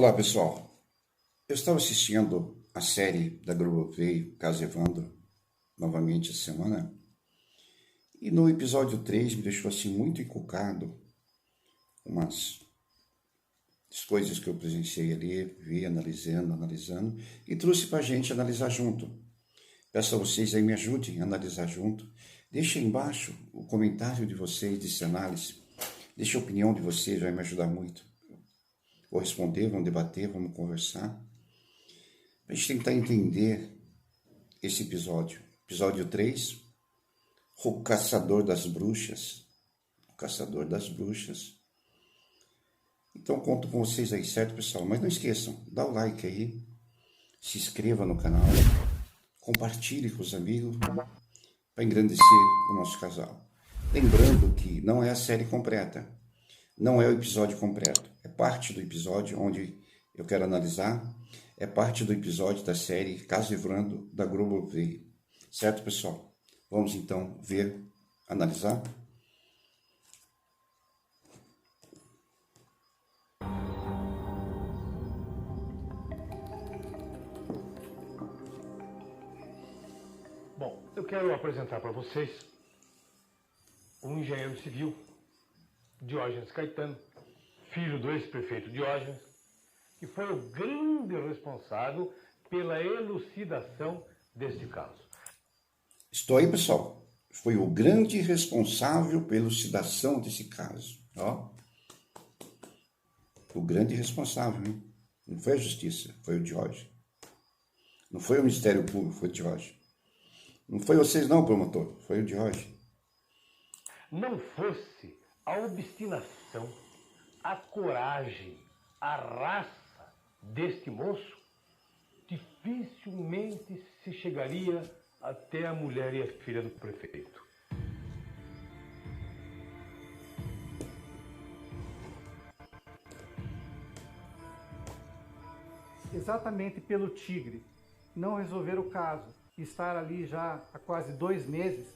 Olá, pessoal. Eu estava assistindo a série da Globoplay, Caso Evandro, novamente essa semana, e no episódio 3 me deixou assim muito encucado umas coisas que eu presenciei ali, vi analisando, e trouxe para a gente analisar junto. Peço a vocês aí me ajudem a analisar junto. Deixa aí embaixo o comentário de vocês dessa análise. Deixa a opinião de vocês, vai me ajudar muito. Vou responder, vamos debater, vamos conversar. A gente tentar entender esse episódio. Episódio 3, o caçador das bruxas. O caçador das bruxas. Então conto com vocês aí, certo, pessoal? Mas não esqueçam, dá o like aí, se inscreva no canal, compartilhe com os amigos para engrandecer o nosso casal. Lembrando que não é a série completa, não é o episódio completo, é parte do episódio onde eu quero analisar, é parte do episódio da série Caso Evandro da Globoplay. Certo, pessoal? Vamos então ver, analisar? Bom, eu quero apresentar para vocês um engenheiro civil, Diógenes Caetano, filho do ex-prefeito Diógenes, que foi o grande responsável pela elucidação deste caso. Estou aí, pessoal. Foi o grande responsável pela elucidação desse caso. Ó. O grande responsável, hein? Não foi a justiça, foi o Diógenes. Não foi o Ministério Público, foi o Diógenes. Não foi vocês não, promotor, foi o Diógenes. Não fosse a obstinação, a coragem, a raça deste moço, dificilmente se chegaria até a mulher e a filha do prefeito. Exatamente pelo Tigre não resolver o caso e estar ali já há quase 2 meses,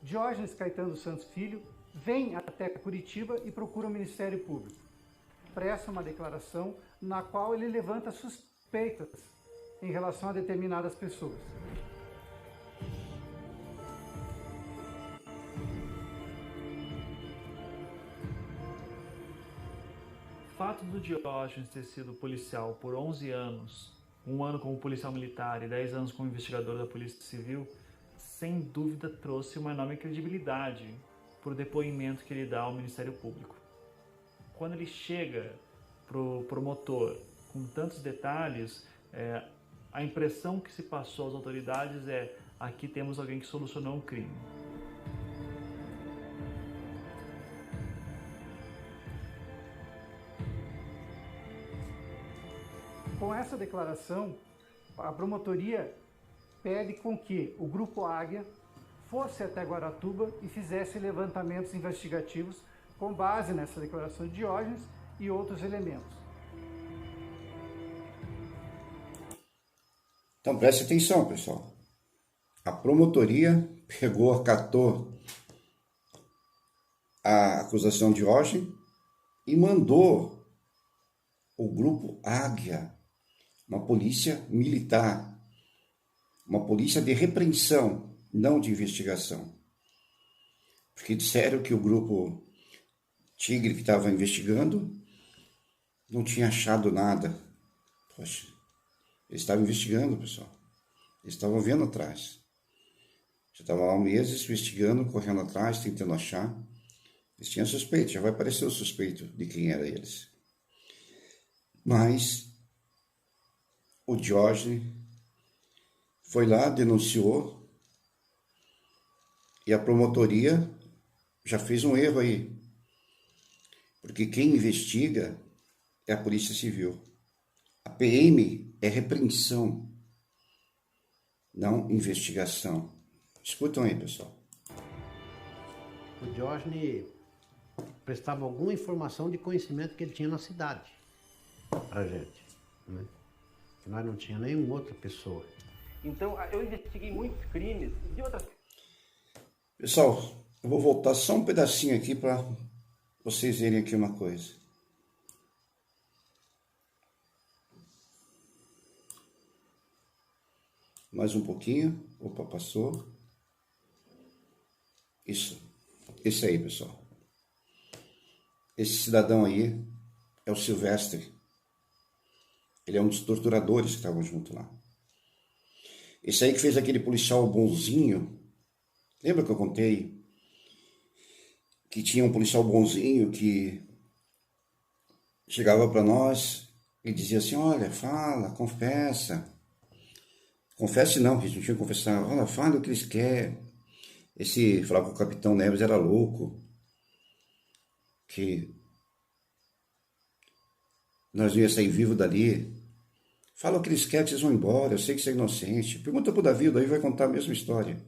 Diógenes Caetano dos Santos Filho vem até Curitiba e procura o Ministério Público. Presta uma declaração na qual ele levanta suspeitas em relação a determinadas pessoas. O fato do Diógenes ter sido policial por 11 anos, 1 ano como policial militar e 10 anos como investigador da Polícia Civil, sem dúvida trouxe uma enorme credibilidade para o depoimento que ele dá ao Ministério Público. Quando ele chega para o promotor com tantos detalhes, a impressão que se passou às autoridades é: aqui temos alguém que solucionou um crime. Com essa declaração, a promotoria pede com que o Grupo Águia fosse até Guaratuba e fizesse levantamentos investigativos com base nessa declaração de Diógenes e outros elementos. Então preste atenção, pessoal. A promotoria acatou a acusação de Diógenes e mandou o Grupo Águia, uma polícia militar, uma polícia de repreensão, não de investigação. Porque disseram que o Grupo Tigre, que estava investigando, não tinha achado nada. Poxa, eles estavam investigando, pessoal. Eles estavam vendo atrás. Já estavam há meses investigando, correndo atrás, tentando achar. Eles tinham suspeito, já vai aparecer o suspeito de quem era eles. Mas o Diógenes foi lá, denunciou, e a promotoria já fez um erro aí. Porque quem investiga é a Polícia Civil. A PM é repreensão, não investigação. Escutam aí, pessoal. O Diógenes prestava alguma informação de conhecimento que ele tinha na cidade pra gente, né? Que nós não tinha nenhuma outra pessoa. Então, eu investiguei muitos crimes de outras... Pessoal, eu vou voltar só um pedacinho aqui para vocês verem aqui uma coisa. Mais um pouquinho. Opa, passou. Isso. Esse aí, pessoal. Esse cidadão aí é o Silvestre. Ele é um dos torturadores que estavam junto lá. Esse aí que fez aquele policial bonzinho. Lembra que eu contei que tinha um policial bonzinho que chegava para nós e dizia assim, olha, fala, confessa. Confesse não, que a gente não tinha que confessar. Olha, fala o que eles querem. Esse, falava que o Capitão Neves era louco. Que nós não ia sair vivo dali. Fala o que eles querem, que vocês vão embora. Eu sei que você é inocente. Pergunta pro Davi, o Davi vai contar a mesma história.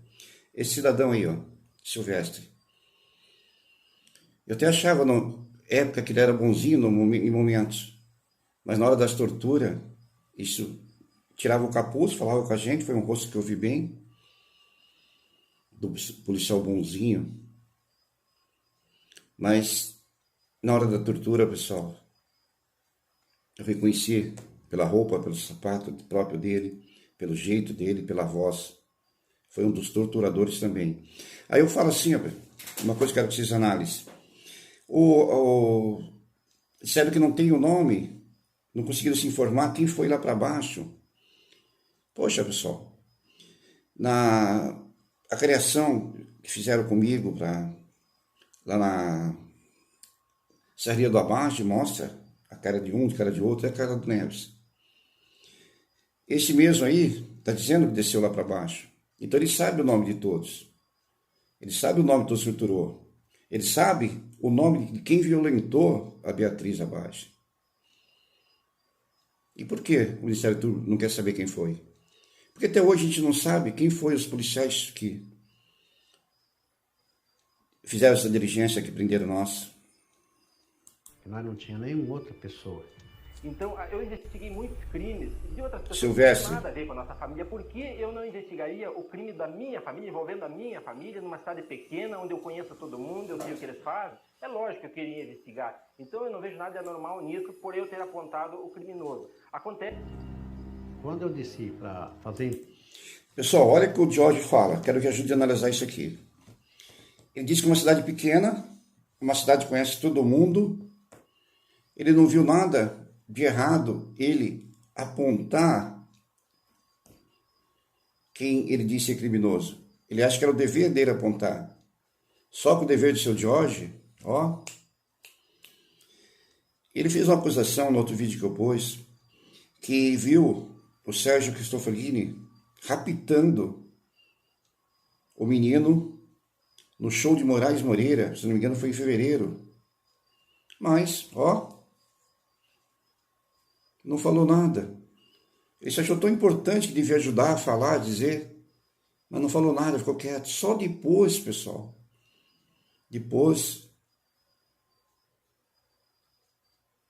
Esse cidadão aí, ó, Silvestre. Eu até achava na época que ele era bonzinho em momentos. Mas na hora das torturas, isso tirava o capuz, falava com a gente. Foi um rosto que eu vi bem. Do policial bonzinho. Mas na hora da tortura, pessoal, eu reconheci pela roupa, pelo sapato próprio dele, pelo jeito dele, pela voz. Foi um dos torturadores também. Aí eu falo assim, uma coisa que eu quero que vocês analisem. Disseram que não tem o nome, não conseguiram se informar quem foi lá para baixo. Poxa, pessoal, a criação que fizeram comigo lá na Serraria do Abate mostra a cara de um, a cara de outro, é a cara do Neves. Esse mesmo aí está dizendo que desceu lá para baixo. Então ele sabe o nome de todos. Ele sabe o nome de todos que torturou. Ele sabe o nome de quem violentou a Beatriz abaixo. E por que o Ministério Público não quer saber quem foi? Porque até hoje a gente não sabe quem foi os policiais que fizeram essa diligência que prenderam nós. Nós não tinha nenhuma outra pessoa. Então, eu investiguei muitos crimes de outras pessoas Silvestre. que não têm nada a ver com a nossa família. Por que eu não investigaria o crime da minha família, envolvendo a minha família, numa cidade pequena, onde eu conheço todo mundo, eu sei o que eles fazem? É lógico que eu queria investigar. Então, eu não vejo nada de anormal nisso, por eu ter apontado o criminoso. Acontece... Quando eu desci para fazer... Pessoal, olha o que o Jorge fala. Quero que ajude a analisar isso aqui. Ele diz que uma cidade pequena, uma cidade que conhece todo mundo, ele não viu nada de errado ele apontar quem ele disse ser criminoso. Ele acha que era o dever dele apontar. Só que o dever do seu Jorge, ó, ele fez uma acusação no outro vídeo que eu pus, que viu o Sérgio Cristofolini raptando o menino no show de Moraes Moreira, se não me engano foi em fevereiro. Mas, ó, não falou nada. Ele se achou tão importante que devia ajudar a falar, a dizer, mas não falou nada, ficou quieto. Só depois, pessoal, depois,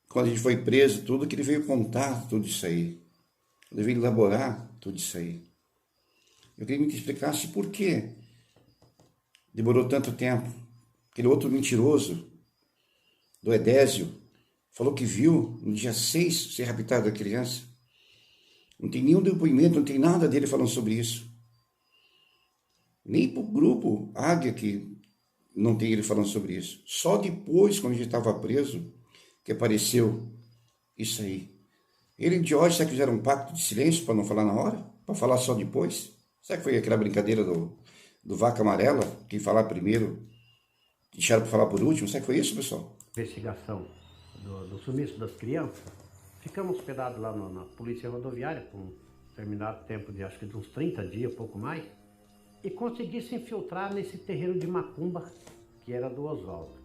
quando a gente foi preso, tudo que ele veio contar, tudo isso aí. Ele veio elaborar tudo isso aí. Eu queria que me explicasse por quê demorou tanto tempo. Aquele outro mentiroso, do Edésio, falou que viu no dia 6 ser raptada a criança. Não tem nenhum depoimento, não tem nada dele falando sobre isso. Nem para o grupo Águia que não tem ele falando sobre isso. Só depois, quando a gente estava preso, que apareceu isso aí. Ele e Jorge, será que fizeram um pacto de silêncio para não falar na hora? Para falar só depois? Será que foi aquela brincadeira do Vaca Amarela? Quem falar primeiro, deixaram para falar por último? Será que foi isso, pessoal? Investigação do sumiço das crianças, ficamos hospedados lá na polícia rodoviária por um determinado tempo de acho que de uns 30 dias, pouco mais, e consegui se infiltrar nesse terreiro de macumba que era do Oswaldo.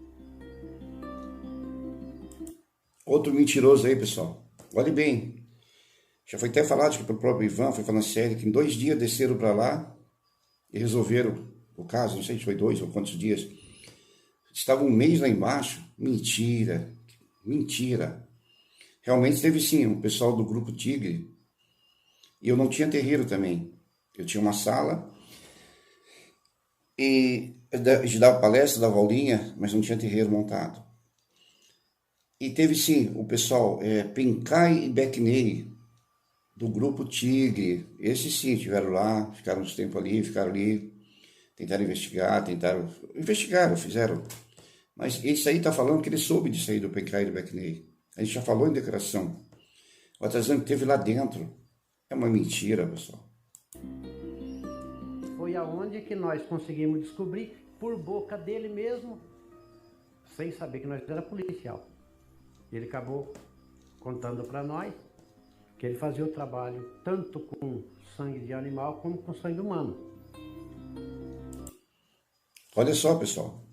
Outro mentiroso aí, pessoal. Olhe bem. Já foi até falado que pelo próprio Ivan, foi falando sério, que em 2 dias desceram para lá e resolveram o caso, não sei se foi 2 ou quantos dias. Estava 1 mês lá embaixo. Mentira. Mentira. Realmente teve sim um pessoal do Grupo Tigre. E eu não tinha terreiro também. Eu tinha uma sala e eu dava palestra, dava aulinha, mas não tinha terreiro montado. E teve sim o pessoal Pencai e Beckney do grupo Tigre. Esses sim, estiveram lá, ficaram uns tempos ali, ficaram ali, investigaram, fizeram. Mas esse aí está falando que ele soube disso aí do PK e do Beckney. A gente já falou em declaração. O Atazan que teve lá dentro. É uma mentira, pessoal. Foi aonde que nós conseguimos descobrir, por boca dele mesmo, sem saber que nós era policial. Ele acabou contando para nós que ele fazia o trabalho tanto com sangue de animal como com sangue humano. Olha só, pessoal.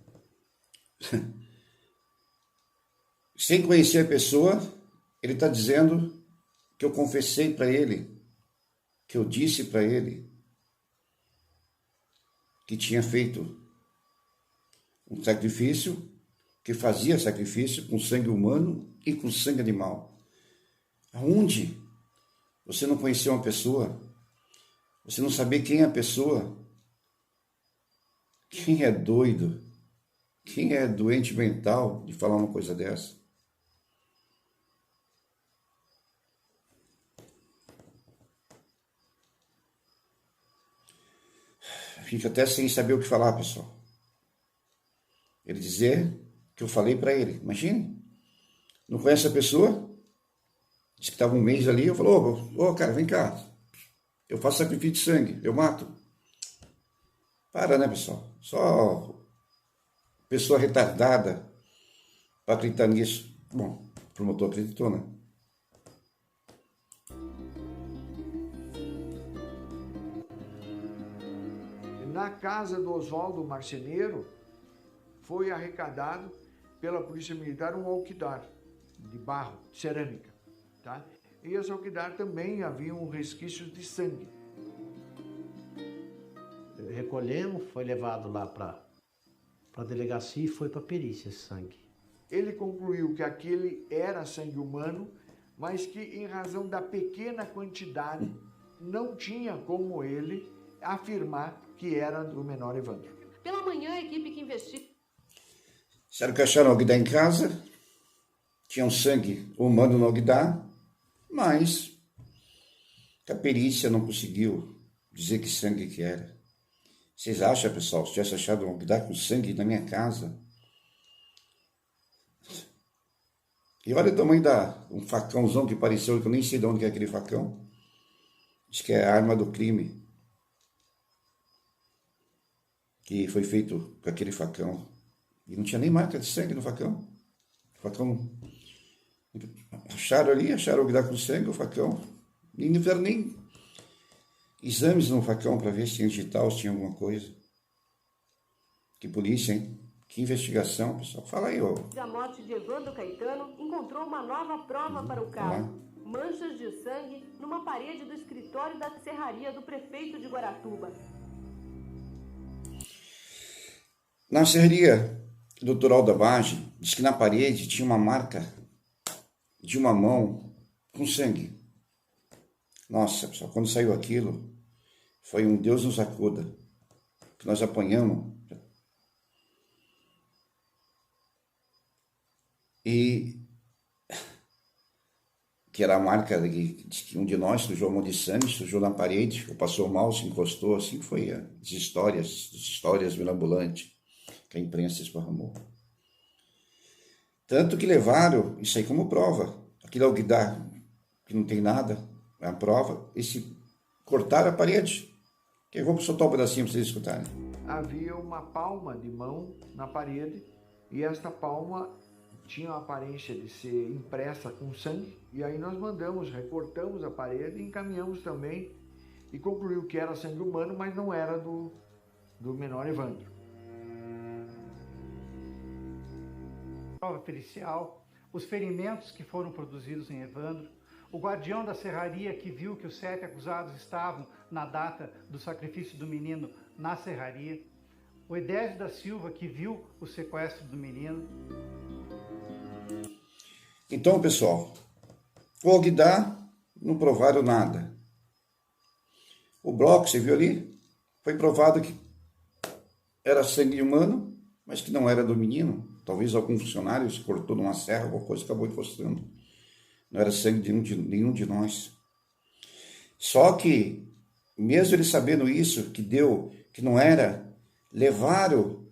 Sem conhecer a pessoa, ele está dizendo que eu confessei para ele, que eu disse para ele que tinha feito um sacrifício, que fazia sacrifício com sangue humano e com sangue animal. Aonde você não conheceu uma pessoa, você não saber quem é a pessoa, quem é doido, quem é doente mental de falar uma coisa dessa? Fica até sem saber o que falar, pessoal. Ele dizer que eu falei para ele. Imagine, não conhece a pessoa, disse que estava um mês ali, eu falo, ô, cara, vem cá, eu faço sacrifício de sangue, eu mato. Para, né, pessoal? Só pessoa retardada para acreditar nisso. Bom, o promotor acreditou, né? Na casa do Oswaldo Marceneiro, foi arrecadado pela Polícia Militar um alquidar de barro, cerâmica, tá? E esse alquidar também havia um resquício de sangue. Recolhemos, foi levado lá para a delegacia e foi para a perícia esse sangue. Ele concluiu que aquele era sangue humano, mas que em razão da pequena quantidade não tinha como ele afirmar que era do menor Evandro. Pela manhã, a equipe que investiga... Disseram que acharam alguém em casa, tinha um sangue humano no alguidar, mas a perícia não conseguiu dizer que sangue que era. Vocês acham, pessoal, se tivesse achado um alguidar com sangue na minha casa? E olha o tamanho um facãozão que apareceu, que eu nem sei de onde é aquele facão. Diz que é a arma do crime. Que foi feito com aquele facão. E não tinha nem marca de sangue no facão. O facão... Acharam o que dá com sangue, o facão. E não fizeram nem exames no facão para ver se tinha digital, se tinha alguma coisa. Que polícia, hein? Que investigação, pessoal. Fala aí, ó. A morte de Evandro Caetano encontrou uma nova prova para o caso. Manchas de sangue numa parede do escritório da serraria do prefeito de Guaratuba. Na serraria do Doutor da Vagem, diz que na parede tinha uma marca de uma mão com sangue. Nossa, pessoal, quando saiu aquilo, foi um Deus nos acuda. Que nós apanhamos. E que era a marca que um de nós sujou a mão de sangue, sujou na parede, passou mal, se encostou, assim foi as histórias mirabolantes que a imprensa esparramou. Tanto que levaram isso aí como prova. Aquilo alguidar que não tem nada, é a prova, e se cortaram a parede. Que eu vou soltar um pedacinho para vocês escutarem. Havia uma palma de mão na parede e esta palma tinha a aparência de ser impressa com sangue, e aí nós recortamos a parede e encaminhamos também, e concluiu que era sangue humano, mas não era do menor Evandro. Prova pericial, os ferimentos que foram produzidos em Evandro, o guardião da serraria que viu que os 7 acusados estavam na data do sacrifício do menino na serraria, o Edésio da Silva que viu o sequestro do menino. Então, pessoal, o alguidar não provaram nada. O bloco, você viu ali, foi provado que era sangue humano, mas que não era do menino. Talvez algum funcionário se cortou numa serra, alguma coisa, acabou encostando. Não era sangue de nenhum de nós. Só que, mesmo ele sabendo isso, que deu, que não era, levaram.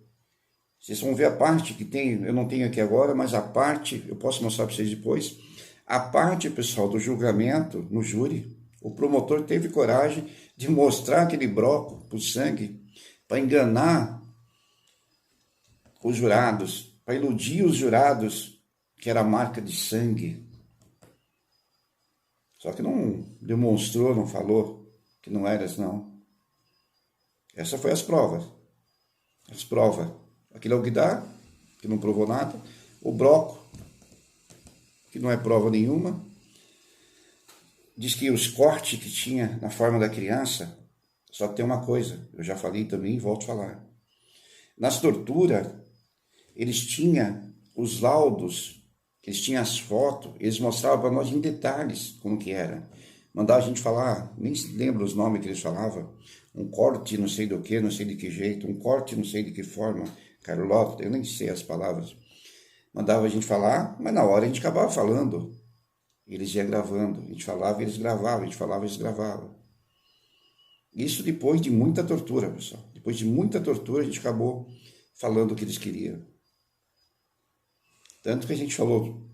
Vocês vão ver a parte que tem, eu não tenho aqui agora, mas a parte, eu posso mostrar para vocês depois, a parte, pessoal, do julgamento no júri, o promotor teve coragem de mostrar aquele broco por sangue para enganar os jurados, para iludir os jurados que era a marca de sangue. Só que não demonstrou, não falou que não era isso, não. Essa foi as provas. As provas. Aquilo é o que dá, que não provou nada. O broco, que não é prova nenhuma. Diz que os cortes que tinha na forma da criança, só tem uma coisa, eu já falei também e volto a falar. Nas torturas, eles tinham os laudos, eles tinham as fotos, eles mostravam para nós em detalhes como que era. Mandavam a gente falar, nem se lembra os nomes que eles falavam, um corte não sei do que, não sei de que jeito, um corte não sei de que forma, Carlota, eu nem sei as palavras. Mandava a gente falar, mas na hora a gente acabava falando. Eles iam gravando, a gente falava e eles gravavam, a gente falava e eles gravavam. Isso depois de muita tortura, pessoal. Depois de muita tortura, a gente acabou falando o que eles queriam. Tanto que a gente falou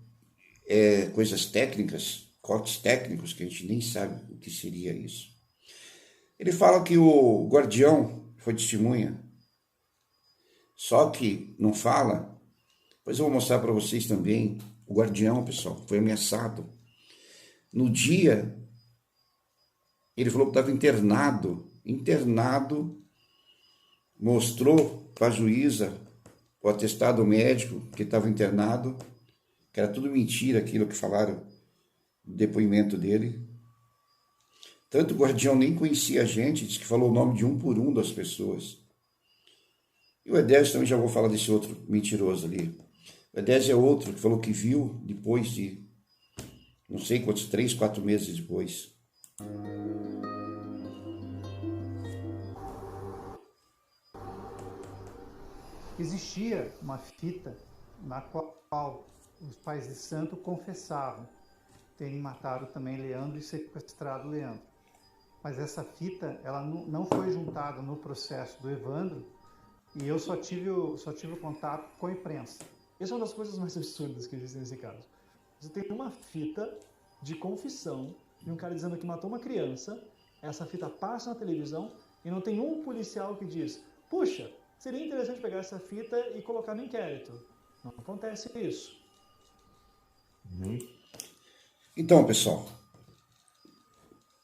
coisas técnicas, cortes técnicos, que a gente nem sabe o que seria isso. Ele fala que o guardião foi testemunha, só que não fala. Depois eu vou mostrar para vocês também. O guardião, pessoal, foi ameaçado. No dia, ele falou que estava internado, mostrou para a juíza o atestado médico que estava internado, que era tudo mentira aquilo que falaram no depoimento dele. Tanto o guardião nem conhecia a gente, disse que falou o nome de um por um das pessoas. E o Edésio também, já vou falar desse outro mentiroso ali. O Edésio é outro que falou que viu depois de, não sei quantos, 3, 4 meses depois. Existia uma fita na qual os pais de santo confessavam terem matado também Leandro e sequestrado Leandro. Mas essa fita, ela não foi juntada no processo do Evandro, e eu só tive o contato com a imprensa. Essa é uma das coisas mais absurdas que existem nesse caso. Você tem uma fita de confissão de um cara dizendo que matou uma criança, essa fita passa na televisão e não tem um policial que diz: puxa, seria interessante pegar essa fita e colocar no inquérito. Não acontece isso. Então, pessoal,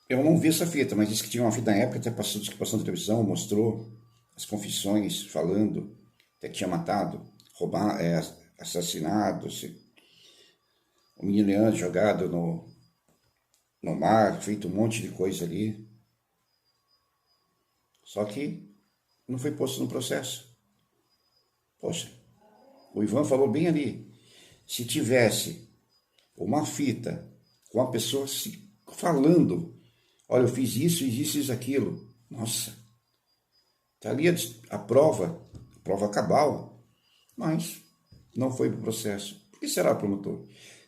eu não vi essa fita, mas disse que tinha uma fita na época, até passou na televisão, mostrou as confissões falando até que tinha matado, roubado, assassinado, o menino Leandro jogado no mar, feito um monte de coisa ali. Só que não foi posto no processo. Poxa, o Ivan falou bem ali, se tivesse uma fita com a pessoa falando, olha, eu fiz isso, aquilo, nossa, tá ali a prova cabal, mas não foi pro processo. Por que será, promotor?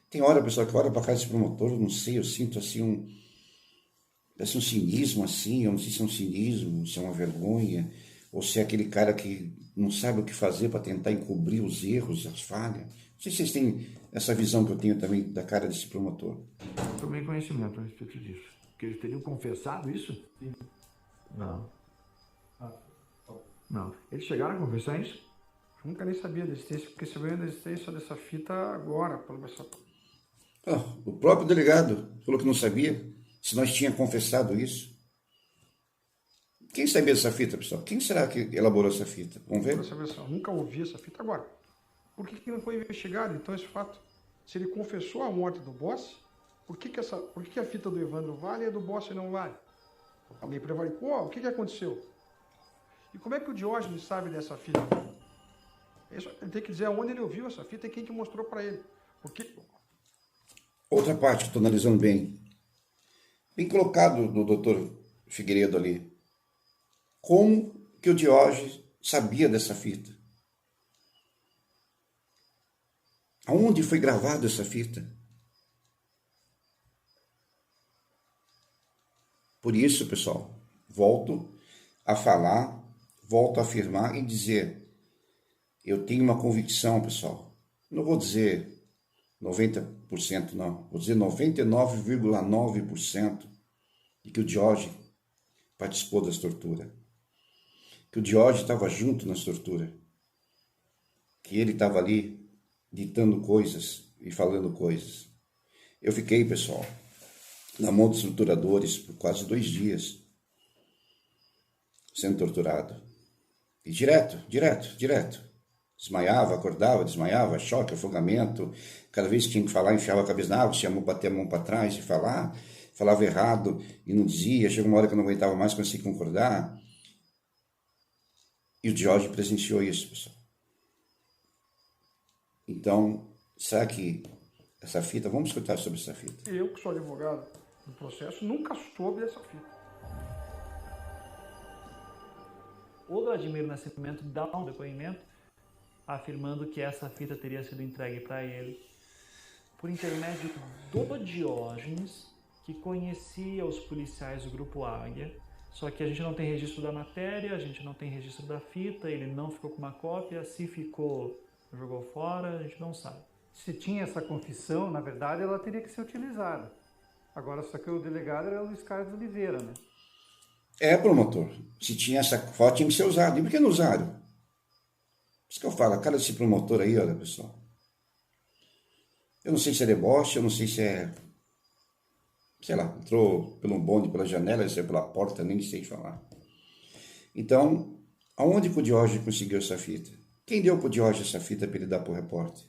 Tem hora, pessoal, que olha para casa desse promotor, eu não sei, eu sinto assim parece um cinismo assim, eu não sei se é um cinismo, se é uma vergonha, ou se é aquele cara que não sabe o que fazer para tentar encobrir os erros, as falhas. Não sei se vocês têm essa visão que eu tenho também da cara desse promotor. Eu tomei conhecimento a respeito disso. Que eles teriam confessado isso? Sim. Não. Não. Eles chegaram a confessar isso? Eu nunca nem sabia da existência, porque sabendo da existência dessa fita agora, pelo o próprio delegado falou que não sabia se nós tínhamos confessado isso. Quem sabia dessa fita, pessoal? Quem será que elaborou essa fita? Vamos ver? Eu nunca ouvi essa fita agora. Por que não foi investigado, então, esse fato? Se ele confessou a morte do boss, por que a fita do Evandro vale e a do boss não vale? Alguém prevaricou? O que aconteceu? E como é que o Diógenes sabe dessa fita? Ele tem que dizer aonde ele ouviu essa fita e quem que mostrou para ele. Porque... Outra parte que estou analisando bem colocado do doutor Figueiredo ali. Como que o Diógenes sabia dessa fita? Aonde foi gravada essa fita? Por isso, pessoal, volto a falar, volto a afirmar e dizer, eu tenho uma convicção, pessoal, não vou dizer 90% não, vou dizer 99,9% de que o Diógenes participou das torturas, que o Diógenes estava junto nas torturas, que ele estava ali ditando coisas e falando coisas. Eu fiquei, pessoal, na mão dos torturadores por quase 2 dias, sendo torturado. E direto. Desmaiava, acordava, desmaiava, choque, afogamento. Cada vez que tinha que falar, enfiava a cabeça na água, tinha que bater a mão para trás e falar. Falava errado e não dizia. Chegou uma hora que eu não aguentava mais, comecei a concordar. E o Diógenes presenciou isso, pessoal. Então, será que essa fita, vamos escutar sobre essa fita. Eu, que sou advogado do processo, nunca soube dessa fita. O Vladimir Nascimento dá um depoimento afirmando que essa fita teria sido entregue para ele por intermédio do Diógenes, que conhecia os policiais do Grupo Águia, só que a gente não tem registro da matéria, a gente não tem registro da fita, ele não ficou com uma cópia, se ficou, jogou fora, a gente não sabe. Se tinha essa confissão, na verdade, ela teria que ser utilizada. Agora, só que o delegado era o Luiz Carlos Oliveira, né? Promotor. Se tinha essa foto, tinha que ser usado. E por que não usaram? Por isso que eu falo, a cara desse promotor aí, olha, pessoal. Eu não sei se é deboche, eu não sei se é... Sei lá, entrou pelo bonde, pela janela, saiu pela porta, nem sei falar. Então, aonde que o Diógenes conseguiu essa fita? Quem deu pro Diógenes essa fita para ele dar pro repórter?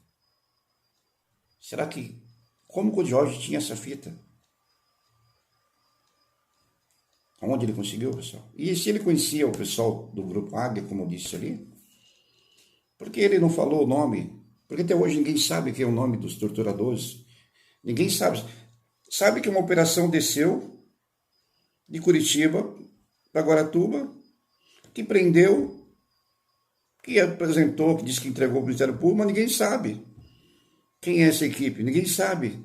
Será que... Como que o Diógenes tinha essa fita? Aonde ele conseguiu, pessoal? E se ele conhecia o pessoal do Grupo Águia, como eu disse ali? Por que ele não falou o nome? Porque até hoje ninguém sabe quem é o nome dos torturadores. Ninguém sabe. Sabe que uma operação desceu de Curitiba para Guaratuba, que prendeu, que apresentou, que disse que entregou para o Ministério Público, mas ninguém sabe quem é essa equipe. Ninguém sabe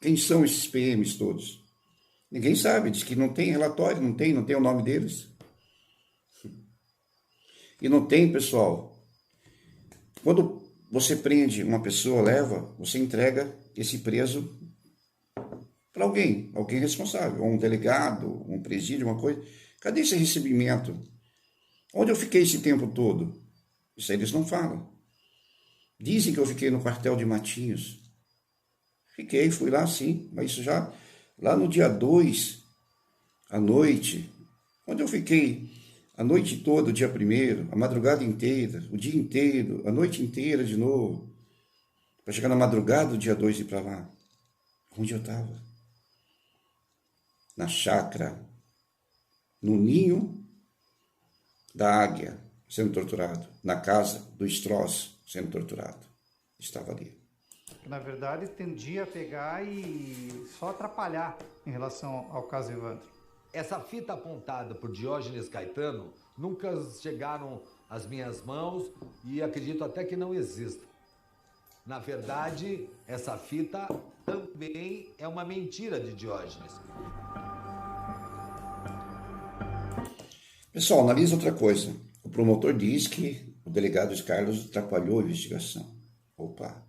quem são esses PMs todos. Ninguém sabe, diz que não tem relatório, não tem o nome deles. E não tem, pessoal. Quando você prende uma pessoa, leva, você entrega esse preso para alguém responsável, ou um delegado, um presídio, uma coisa. Cadê esse recebimento? Onde eu fiquei esse tempo todo? Isso aí eles não falam. Dizem que eu fiquei no quartel de Matinhos. Fiquei, fui lá sim, mas isso já... Lá no dia 2, à noite, onde eu fiquei a noite toda, o dia 1º, a madrugada inteira, o dia inteiro, a noite inteira de novo, para chegar na madrugada do dia 2 e ir para lá. Onde eu estava? Na chácara, no ninho da águia, sendo torturado, na casa do Strauss, sendo torturado. Estava ali. Na verdade, tendia a pegar e só atrapalhar em relação ao caso Evandro. Essa fita apontada por Diógenes Caetano nunca chegaram às minhas mãos e acredito até que não exista. Na verdade, essa fita também é uma mentira de Diógenes. Pessoal, analisa outra coisa. O promotor diz que o delegado Carlos atrapalhou a investigação. Opa!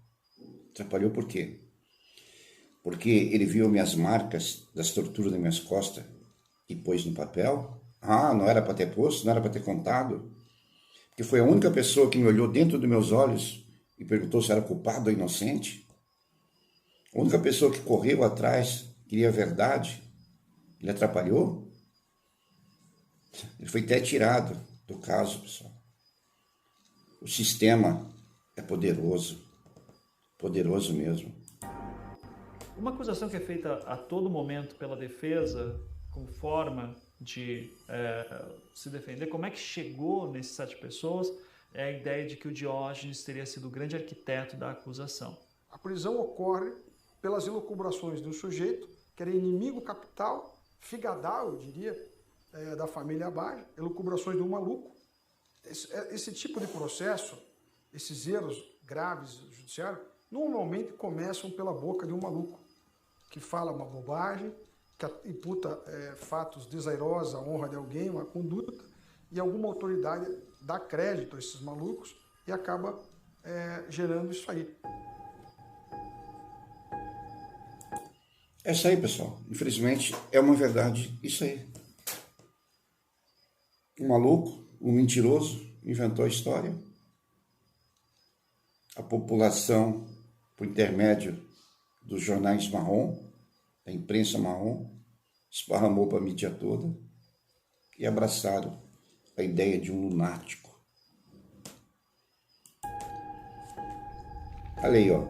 Atrapalhou por quê? Porque ele viu minhas marcas das torturas nas minhas costas e pôs no papel. Ah, não era para ter posto, não era para ter contado. Porque foi a única pessoa que me olhou dentro dos meus olhos e perguntou se era culpado ou inocente. A única pessoa que correu atrás, queria a verdade. Ele atrapalhou. Ele foi até tirado do caso, pessoal. O sistema é poderoso. Poderoso mesmo. Uma acusação que é feita a todo momento pela defesa, como forma de se defender, como é que chegou nesses 7 pessoas, é a ideia de que o Diógenes teria sido o grande arquiteto da acusação. A prisão ocorre pelas elucubrações de um sujeito que era inimigo capital, figadal, eu diria, da família Baggio, elucubrações de um maluco. Esse tipo de processo, esses erros graves do judiciário, normalmente começam pela boca de um maluco, que fala uma bobagem imputa fatos desairosos à honra de alguém, uma conduta, e alguma autoridade dá crédito a esses malucos e acaba gerando isso aí. É isso aí, pessoal. Infelizmente, é uma verdade isso aí. Um maluco, um mentiroso, inventou a história. A população, por intermédio dos jornais marrom, da imprensa marrom, esparramou para a mídia toda e abraçaram a ideia de um lunático. Olha aí, ó,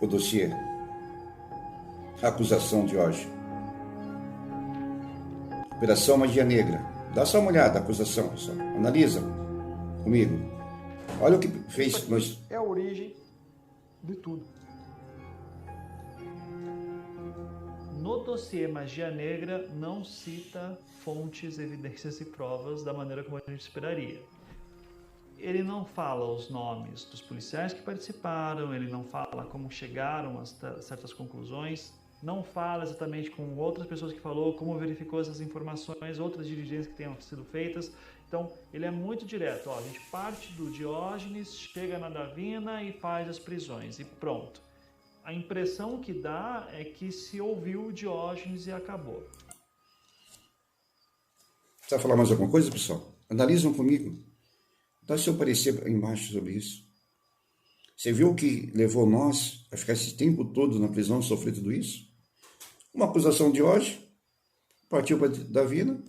o dossiê. A acusação de hoje. Operação Magia Negra. Dá só uma olhada, a acusação, pessoal. Analisa comigo. Olha o que fez. É a origem de tudo. No dossiê Magia Negra não cita fontes, evidências e provas da maneira como a gente esperaria. Ele não fala os nomes dos policiais que participaram, ele não fala como chegaram a certas conclusões, não fala exatamente com outras pessoas que falou, como verificou essas informações, outras diligências que tenham sido feitas. Então, ele é muito direto. Ó, a gente parte do Diógenes, chega na Davina e faz as prisões, e pronto. A impressão que dá é que se ouviu o Diógenes e acabou. Precisa falar mais alguma coisa, pessoal? Analisam comigo. Dá seu parecer embaixo sobre isso. Você viu o que levou nós a ficar esse tempo todo na prisão e sofrer tudo isso? Uma acusação de hoje, partiu para Davina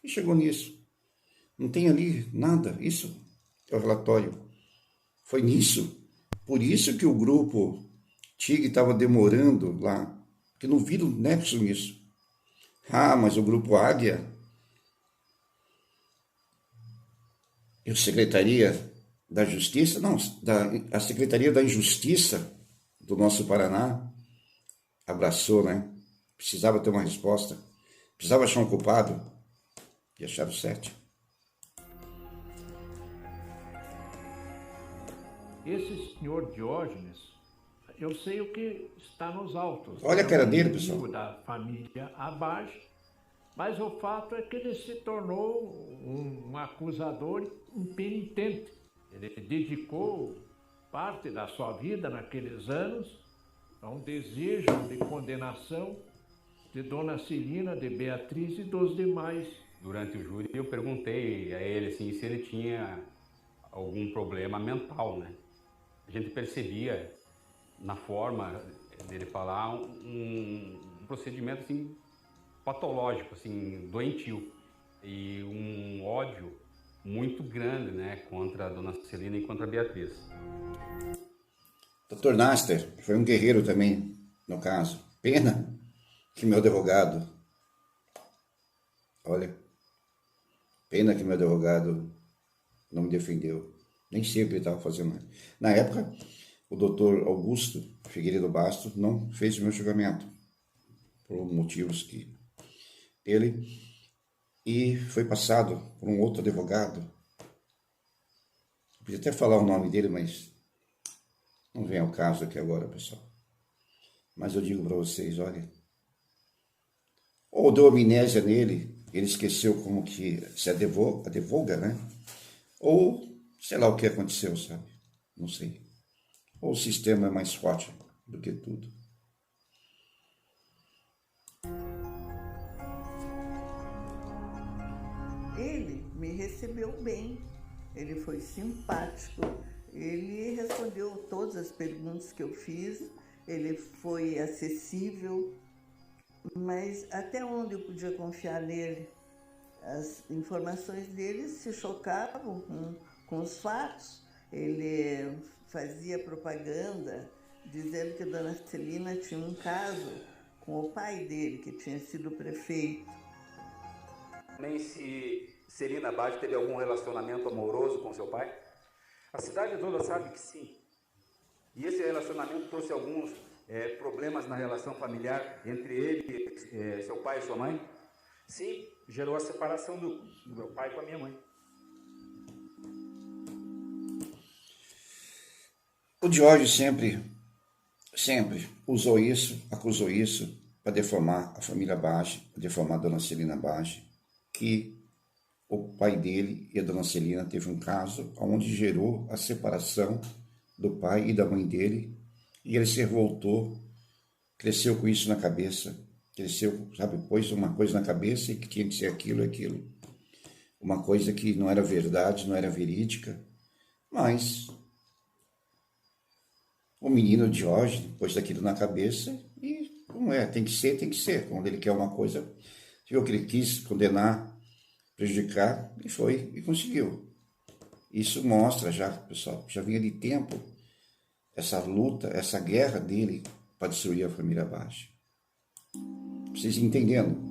e chegou nisso. Não tem ali nada. Isso é o relatório. Foi nisso. Por isso que o grupo Tigre estava demorando lá, porque não viram nexo nisso. Ah, mas o grupo Águia e a Secretaria da Justiça, não, a Secretaria da Injustiça do nosso Paraná abraçou, né? Precisava ter uma resposta, precisava achar um culpado e acharam certo. Esse senhor Diógenes, eu sei o que está nos autos. Olha a cara dele, pessoal. Da família abaixo, mas o fato é que ele se tornou um acusador impenitente. Ele dedicou parte da sua vida naqueles anos a um desejo de condenação de Dona Celina, de Beatriz e dos demais. Durante o júri eu perguntei a ele assim, se ele tinha algum problema mental, né? A gente percebia na forma dele falar um procedimento assim patológico, assim, doentio, e um ódio muito grande, né, contra a Dona Celina e contra a Beatriz. Dr. Naster foi um guerreiro também, no caso. Pena que meu advogado, não me defendeu. Nem sei o que ele estava fazendo. Na época, o doutor Augusto Figueiredo Bastos não fez o meu julgamento, por motivos que ele, e foi passado por um outro advogado. Eu podia até falar o nome dele, mas não vem ao caso aqui agora, pessoal. Mas eu digo para vocês, olha, ou deu amnésia nele, ele esqueceu como que se advoga, né? Ou sei lá o que aconteceu, sabe? Não sei. Ou o sistema é mais forte do que tudo. Ele me recebeu bem, ele foi simpático, ele respondeu todas as perguntas que eu fiz, ele foi acessível, mas até onde eu podia confiar nele? As informações dele se chocavam com os fatos. Ele fazia propaganda dizendo que a Dona Celina tinha um caso com o pai dele, que tinha sido prefeito. Nem se Celina Bade teve algum relacionamento amoroso com seu pai? A cidade toda sabe que sim. E esse relacionamento trouxe alguns problemas na relação familiar entre ele, seu pai e sua mãe? Sim, gerou a separação do meu pai com a minha mãe. O Diógenes sempre usou isso, acusou isso, para deformar a família Bage, para deformar a dona Celina Bage, que o pai dele e a dona Celina teve um caso onde gerou a separação do pai e da mãe dele, e ele se revoltou, cresceu com isso na cabeça, cresceu, sabe, pôs uma coisa na cabeça e que tinha que ser aquilo e aquilo. Uma coisa que não era verdade, não era verídica, mas o menino Diógenes pôs aquilo na cabeça e não é, tem que ser. Quando ele quer uma coisa, viu que ele quis condenar, prejudicar, e foi, e conseguiu. Isso mostra já, pessoal, já vinha de tempo essa luta, essa guerra dele para destruir a família Bage. Vocês entendendo?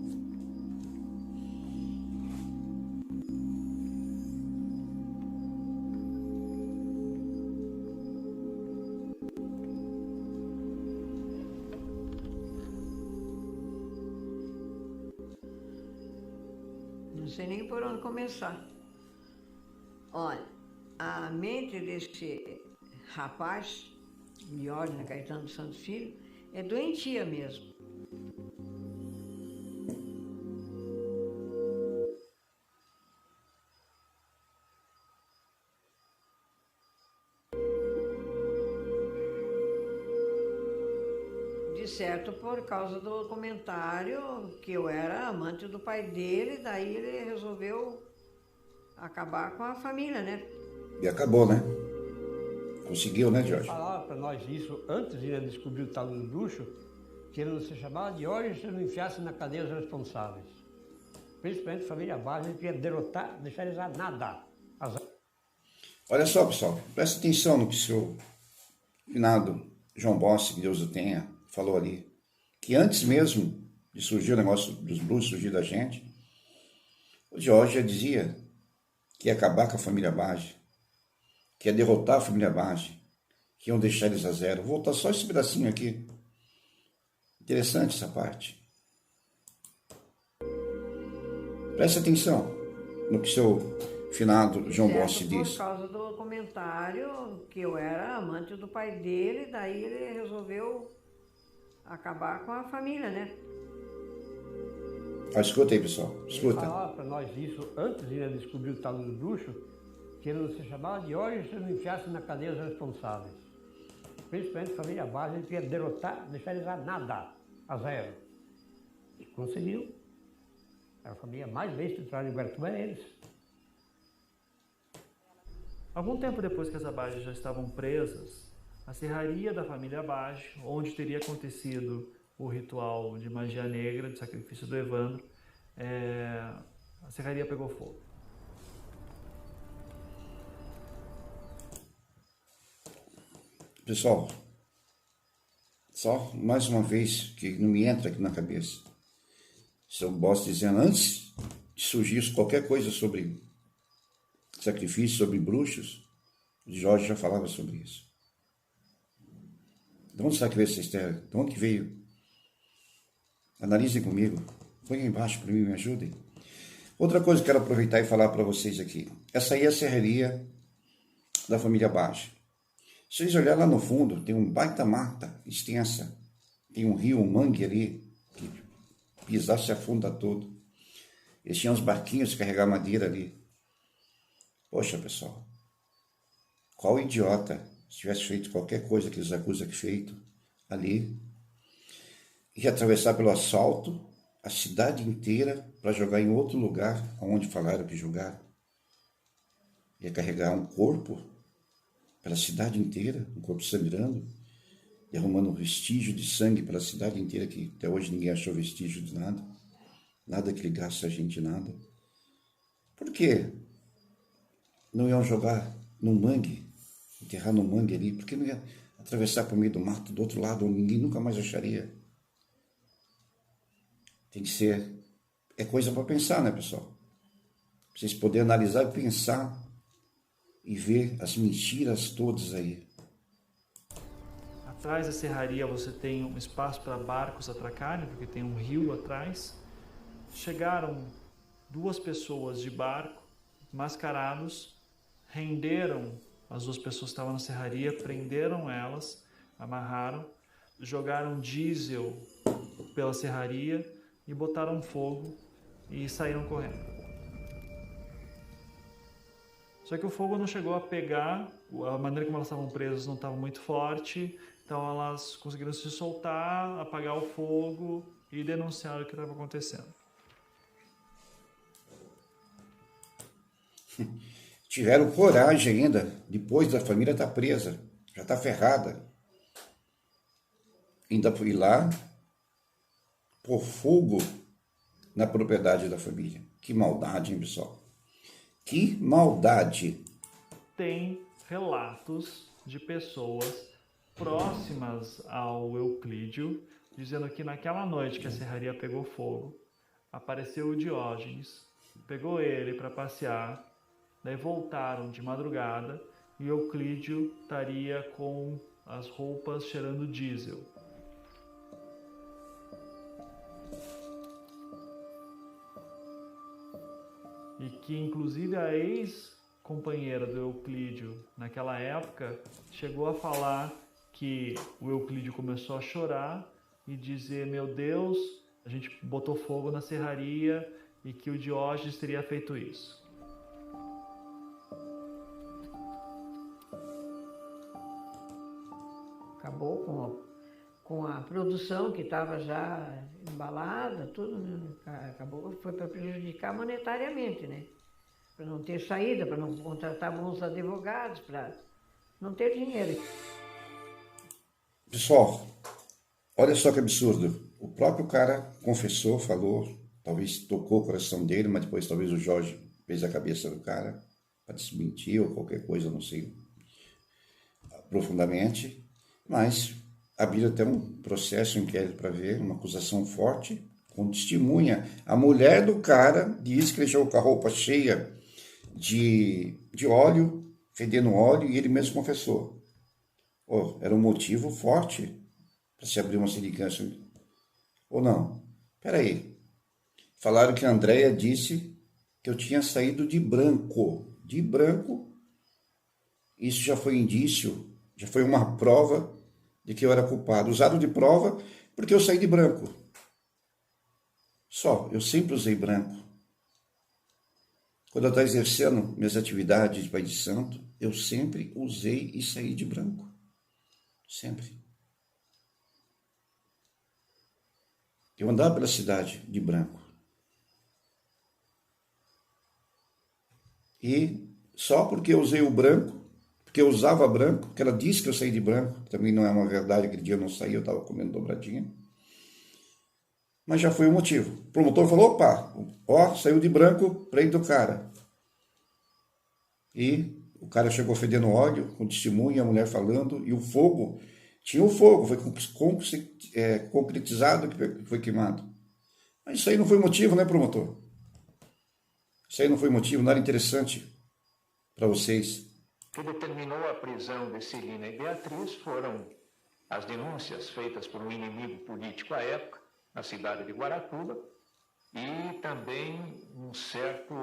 Não sei nem por onde começar. Olha, a mente desse rapaz, Diógenes Caetano dos Santos Filho, é doentia mesmo. De certo, por causa do comentário que eu era amante do pai dele, daí ele resolveu acabar com a família, né? E acabou, né? Conseguiu, né, Jorge? Ele falava para nós isso antes de ele descobrir o tal do bruxo, que ele não se chamava de Diógenes se ele não enfiasse na cadeia os responsáveis. Principalmente a família Bage, ele queria derrotar, deixar eles a nada. Olha só, pessoal, presta atenção no que o seu finado João Bossi, que Deus o tenha, falou ali. Que antes mesmo de surgir o negócio dos bruxos, surgir da gente, o Diógenes já dizia que ia acabar com a família Bage, que ia derrotar a família Bage, que iam deixar eles a zero. Vou voltar só esse pedacinho aqui. Interessante essa parte. Preste atenção no que seu finado João Bossi diz. Por causa do comentário que eu era amante do pai dele, daí ele resolveu acabar com a família, né? Escuta aí, pessoal. Escuta. Ele falava para nós isso antes de ele descobrir o tal do bruxo, que ele não se chamava de Diógenes se ele não enfiasse na cadeia os responsáveis. Principalmente a família Bage, ele queria derrotar, deixar eles a nada, a zero. E conseguiu. Era a família mais bem estruturada de Guaratuba, é eles. Algum tempo depois que as Bages já estavam presas, a serraria da família Bage, onde teria acontecido o ritual de magia negra, de sacrifício do Evandro, a serraria pegou fogo. Pessoal, só mais uma vez que não me entra aqui na cabeça. Seu boss dizendo, antes de surgir qualquer coisa sobre sacrifício, sobre bruxos, o Jorge já falava sobre isso. De onde será que veio essa história? De onde que veio? Analisem comigo. Põe aí embaixo para mim, me ajudem. Outra coisa que eu quero aproveitar e falar para vocês aqui. Essa aí é a serraria da família Bage. Se vocês olharem lá no fundo, tem um baita mata extensa. Tem um rio, um mangue ali, que pisar se afunda todo. Eles tinham uns barquinhos de carregar madeira ali. Poxa, pessoal, qual idiota, se tivesse feito qualquer coisa que eles acusam que feito ali, ia atravessar pelo asfalto a cidade inteira para jogar em outro lugar, onde falaram que jogaram. Ia carregar um corpo pela cidade inteira, um corpo sangrando, e arrumando um vestígio de sangue pela cidade inteira, que até hoje ninguém achou vestígio de nada. Nada que ligasse a gente, nada. Por quê? Não iam jogar no mangue, enterrar no mangue ali? Por que não ia atravessar por meio do mato do outro lado, onde ninguém nunca mais acharia? Tem que ser... É coisa para pensar, né, pessoal? Pra vocês poderem analisar e pensar e ver as mentiras todas aí. Atrás da serraria você tem um espaço para barcos atracarem, porque tem um rio atrás. Chegaram 2 pessoas de barco, mascarados, renderam as 2 pessoas que estavam na serraria, prenderam elas, amarraram, jogaram diesel pela serraria e botaram fogo e saíram correndo. Só que o fogo não chegou a pegar, a maneira como elas estavam presas não estava muito forte, então elas conseguiram se soltar, apagar o fogo e denunciar o que estava acontecendo. Tiveram coragem ainda, depois da família estar presa, já está ferrada. Ainda fui lá pôr fogo na propriedade da família. Que maldade, hein, pessoal? Que maldade! Tem relatos de pessoas próximas ao Euclídio dizendo que naquela noite que a serraria pegou fogo, apareceu o Diógenes, pegou ele para passear, daí voltaram de madrugada e o Euclídio estaria com as roupas cheirando diesel. E que inclusive a ex-companheira do Euclídio naquela época chegou a falar que o Euclídio começou a chorar e dizer: meu Deus, a gente botou fogo na serraria, e que o Diógenes teria feito isso. Acabou com a produção que estava já embalada, tudo, né? Acabou, foi para prejudicar monetariamente, né? Para não ter saída, para não contratar bons advogados, para não ter dinheiro. Pessoal, olha só que absurdo. O próprio cara confessou, falou, talvez tocou o coração dele, mas depois talvez o Jorge fez a cabeça do cara para desmentir ou qualquer coisa, não sei profundamente. Mas abriram até um processo, um inquérito para ver, uma acusação forte, com testemunha. A mulher do cara diz que ele chegou com a roupa cheia de óleo, fedendo óleo, e ele mesmo confessou. Oh, era um motivo forte para se abrir uma sindicância. Ou não? Peraí. Falaram que a Andréia disse que eu tinha saído de branco. De branco. Isso já foi indício, já foi uma prova de que eu era culpado. Usaram de prova porque eu saí de branco. Só, eu sempre usei branco. Quando eu estava exercendo minhas atividades de pai de santo, eu sempre usei e saí de branco. Sempre. Eu andava pela cidade de branco. E só porque eu usei o branco, porque eu usava branco, que ela disse que eu saí de branco, também não é uma verdade, aquele dia eu não saí, eu estava comendo dobradinha. Mas já foi o motivo. O promotor falou: opa, ó, saiu de branco, prende o cara. E o cara chegou fedendo óleo, com testemunha, a mulher falando, e o fogo, tinha o fogo, foi concretizado que foi queimado. Mas isso aí não foi motivo, né, promotor? Isso aí não foi motivo, não era interessante para vocês. O que determinou a prisão de Celina e Beatriz foram as denúncias feitas por um inimigo político à época, na cidade de Guaratuba, e também um certo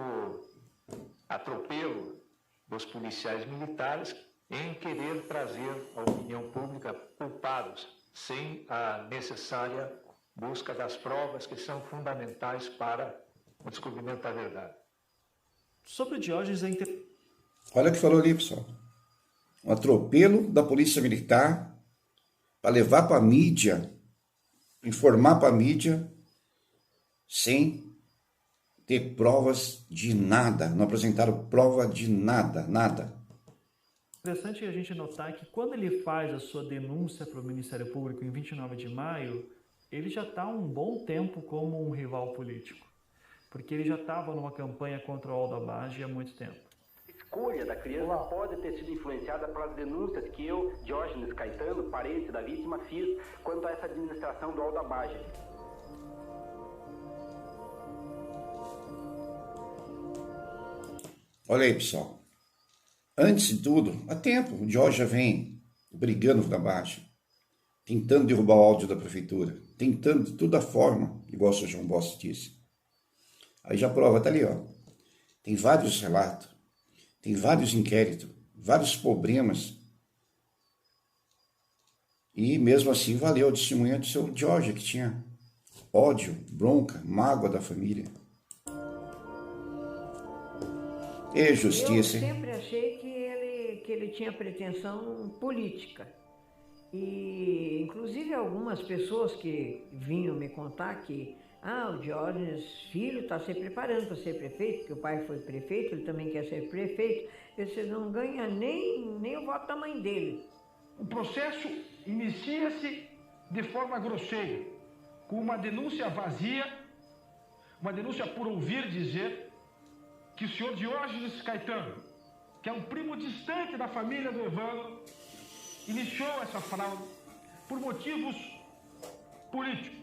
atropelo dos policiais militares em querer trazer à opinião pública culpados, sem a necessária busca das provas que são fundamentais para o descobrimento da verdade. Sobre o Diógenes, olha o que falou ali, pessoal. Um atropelo da polícia militar para levar para a mídia, informar para a mídia, sem ter provas de nada. Não apresentaram prova de nada, nada. Interessante a gente notar que quando ele faz a sua denúncia para o Ministério Público em 29 de maio, ele já está há um bom tempo como um rival político, porque ele já estava numa campanha contra o Aldo Abaggio há muito tempo. A escolha da criança pode ter sido influenciada pelas denúncias que eu, Diógenes Caetano, parente da vítima, fiz quanto a essa administração do Aldo Abaggio. Olha aí, pessoal. Antes de tudo, há tempo, o Diógenes já vem brigando com o Abaggio, tentando derrubar o áudio da prefeitura, tentando de toda forma, igual o Sr. João Bossi disse. Aí já prova, tá ali, ó. Tem vários relatos, tem vários inquéritos, vários problemas. E mesmo assim valeu a testemunha do seu Diógenes, que tinha ódio, bronca, mágoa da família. E justiça, Eu hein? sempre achei que ele tinha pretensão política. E, inclusive, algumas pessoas que vinham me contar que o Diógenes Filho está se preparando para ser prefeito, porque o pai foi prefeito, ele também quer ser prefeito. Ele não ganha nem o voto da mãe dele. O processo inicia-se de forma grosseira, com uma denúncia vazia, uma denúncia por ouvir dizer que o senhor Diógenes Caetano, que é um primo distante da família do Evandro, iniciou essa fraude por motivos políticos.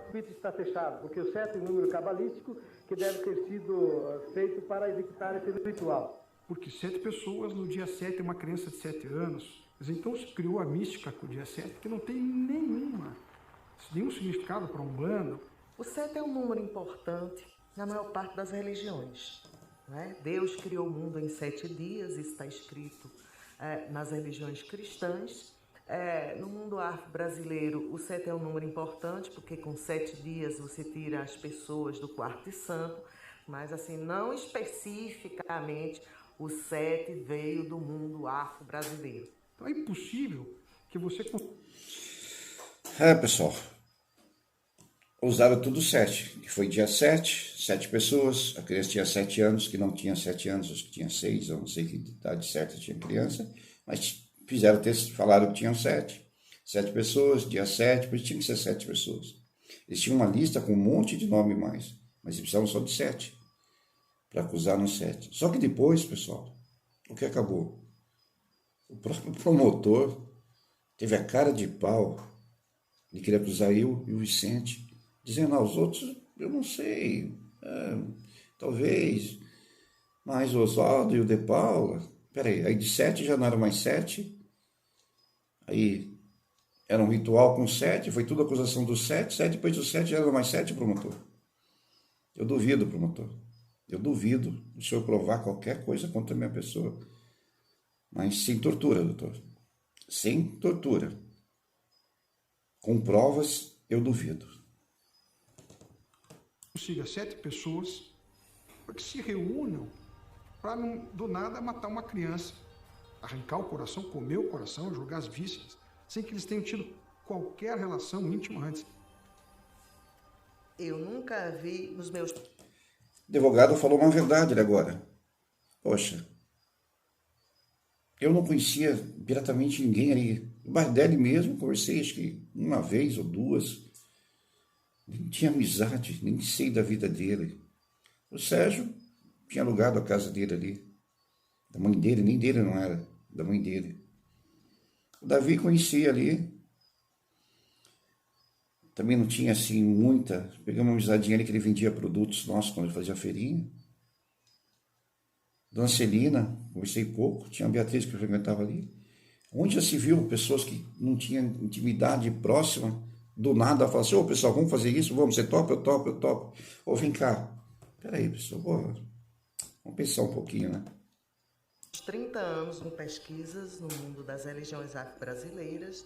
O rito está fechado, porque o 7 é um número cabalístico que deve ter sido feito para executar esse ritual. Porque 7 pessoas no dia 7 é uma criança de 7 anos. Mas então se criou a mística com o dia 7, que não tem nenhum significado para a Umbanda. O 7 é um número importante na maior parte das religiões. Né? Deus criou o mundo em 7 dias, isso está escrito nas religiões cristãs. No mundo afro-brasileiro, o 7 é um número importante, porque com 7 dias você tira as pessoas do quarto santo, mas assim, não especificamente o 7 veio do mundo afro-brasileiro. Então é impossível que você... Pessoal, usaram tudo 7, que foi dia 7, 7 pessoas, a criança tinha 7 anos, que não tinha 7 anos, acho que tinha 6, eu não sei que idade certa tinha criança, mas fizeram o texto, falaram que tinham 7 pessoas, dia 7, pois tinha que ser 7 pessoas. Eles tinham uma lista com um monte de nome mais, mas eles precisavam só de 7, para acusar no 7. Só que depois, pessoal, o que acabou? O próprio promotor teve a cara de pau, ele queria acusar eu e o Vicente, dizendo, os outros, eu não sei, talvez, mas o Oswaldo e o De Paula, peraí, aí de 7 já não era mais 7, aí era um ritual com 7, foi tudo acusação do 7, depois do 7 já era mais 7, promotor. Eu duvido, promotor, eu duvido do senhor provar qualquer coisa contra a minha pessoa, mas sem tortura, doutor, sem tortura. Com provas, eu duvido. Consiga 7 pessoas para que se reúnam para do nada matar uma criança, arrancar o coração, comer o coração, jogar as vísceras, sem que eles tenham tido qualquer relação íntima antes. Eu nunca vi nos meus... O advogado falou uma verdade ali agora. Poxa, eu não conhecia diretamente ninguém ali. O Bardelli mesmo, conversei acho que uma vez ou duas. Nem tinha amizade, nem sei da vida dele. O Sérgio tinha alugado a casa dele ali. Da mãe dele, nem dele não era, da mãe dele. O Davi conhecia ali. Também não tinha assim muita... Peguei uma amizadinha ali que ele vendia produtos nossos quando ele fazia feirinha. Dona Celina, conversei pouco. Tinha a Beatriz que eu frequentava ali. Onde já se viu pessoas que não tinham intimidade próxima, do nada falam assim, pessoal, vamos fazer isso, vamos, você topa, eu topo. Vem cá. Peraí, pessoal, vamos pensar um pouquinho, né? 30 anos com pesquisas no mundo das religiões afro-brasileiras,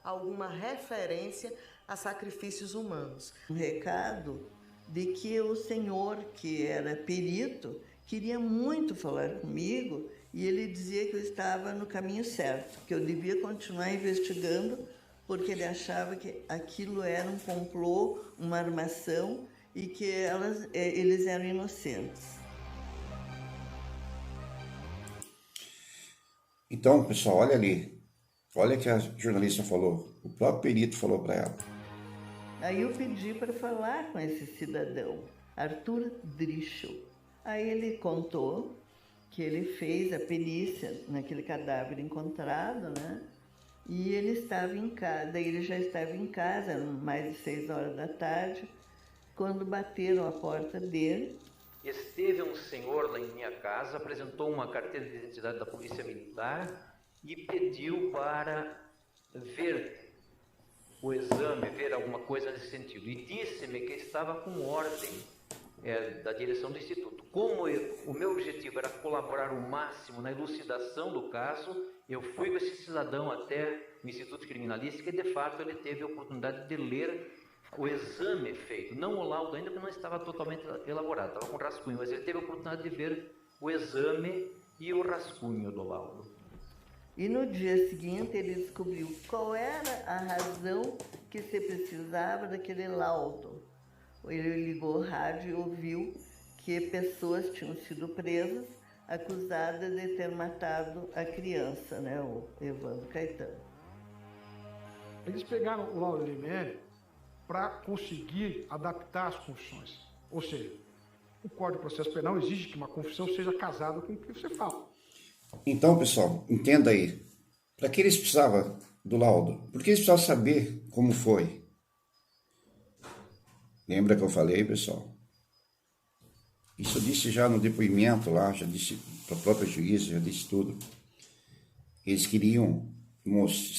alguma referência a sacrifícios humanos. Um recado de que o senhor, que era perito, queria muito falar comigo e ele dizia que eu estava no caminho certo, que eu devia continuar investigando porque ele achava que aquilo era um complô, uma armação e que eles eram inocentes. Então, pessoal, olha ali. Olha o que a jornalista falou. O próprio perito falou para ela. Aí eu pedi para falar com esse cidadão, Arthur Drischel. Aí ele contou que ele fez a perícia naquele cadáver encontrado, né? E ele estava em casa, daí ele já estava em casa, eram mais de 6 horas da tarde, quando bateram a porta dele. Esteve um senhor lá em minha casa, apresentou uma carteira de identidade da Polícia Militar e pediu para ver o exame, ver alguma coisa nesse sentido. E disse-me que estava com ordem da direção do Instituto. Como o meu objetivo era colaborar o máximo na elucidação do caso, eu fui com esse cidadão até no Instituto Criminalístico, e de fato ele teve a oportunidade de ler o exame feito, não o laudo ainda, porque não estava totalmente elaborado, estava com rascunho, mas ele teve a oportunidade de ver o exame e o rascunho do laudo. E no dia seguinte ele descobriu qual era a razão que se precisava daquele laudo. Ele ligou o rádio e ouviu que pessoas tinham sido presas, acusadas de ter matado a criança, né, o Evandro Caetano. Eles pegaram o laudo Limério para conseguir adaptar as confissões. Ou seja, o Código de Processo Penal exige que uma confissão seja casada com o que você fala. Então, pessoal, entenda aí. Para que eles precisavam do laudo? Porque eles precisavam saber como foi. Lembra que eu falei, pessoal? Isso eu disse já no depoimento lá, já disse para a própria juíza, já disse tudo. Eles queriam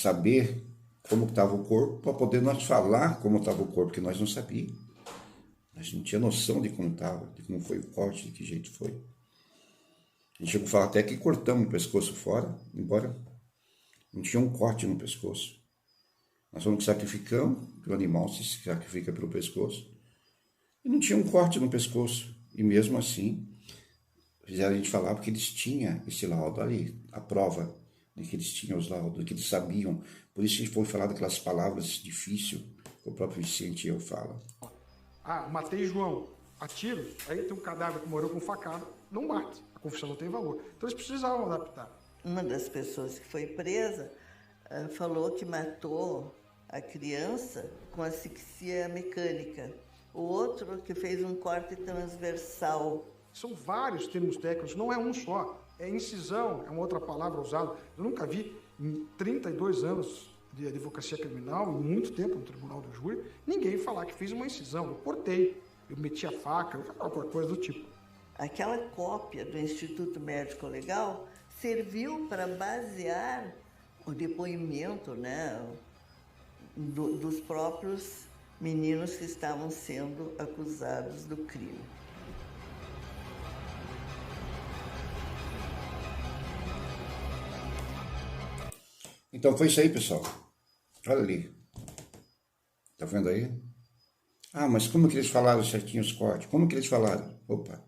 saber como estava o corpo para poder nós falar como estava o corpo, porque nós não sabíamos. Nós não tínhamos noção de como estava, de como foi o corte, de que jeito foi. A gente chegou a falar até que cortamos o pescoço fora, embora não tinha um corte no pescoço. Nós falamos que sacrificamos, que o animal se sacrifica pelo pescoço, e não tinha um corte no pescoço. E mesmo assim, fizeram a gente falar porque eles tinham esse laudo ali, a prova de que eles tinham os laudos, de que eles sabiam. Por isso a gente foi falar daquelas palavras difíceis que o próprio Vicente e eu falam. Matei João, atiro, aí tem um cadáver que morreu com facada, não mate, a confissão não tem valor. Então eles precisavam adaptar. Uma das pessoas que foi presa falou que matou a criança com asfixia mecânica. O outro que fez um corte transversal. São vários termos técnicos, não é um só. É incisão, é uma outra palavra usada. Eu nunca vi, em 32 anos de advocacia criminal, em muito tempo no tribunal do júri, ninguém falar que fez uma incisão. Eu cortei, eu meti a faca, qualquer coisa do tipo. Aquela cópia do Instituto Médico Legal serviu para basear o depoimento, né, dos próprios meninos que estavam sendo acusados do crime. Então foi isso aí, pessoal. Olha ali. Tá vendo aí? Mas como que eles falaram certinho os cortes? Como que eles falaram? Opa,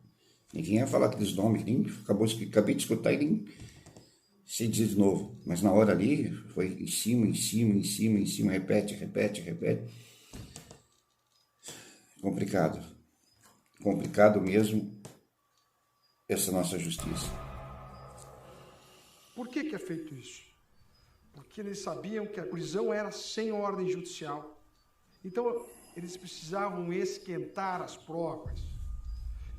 ninguém ia falar aqueles nomes, nem acabei de escutar e nem sei dizer de novo. Mas na hora ali, foi em cima, repete. Complicado. Complicado mesmo essa nossa justiça. Por que é feito isso? Porque eles sabiam que a prisão era sem ordem judicial. Então, eles precisavam esquentar as provas.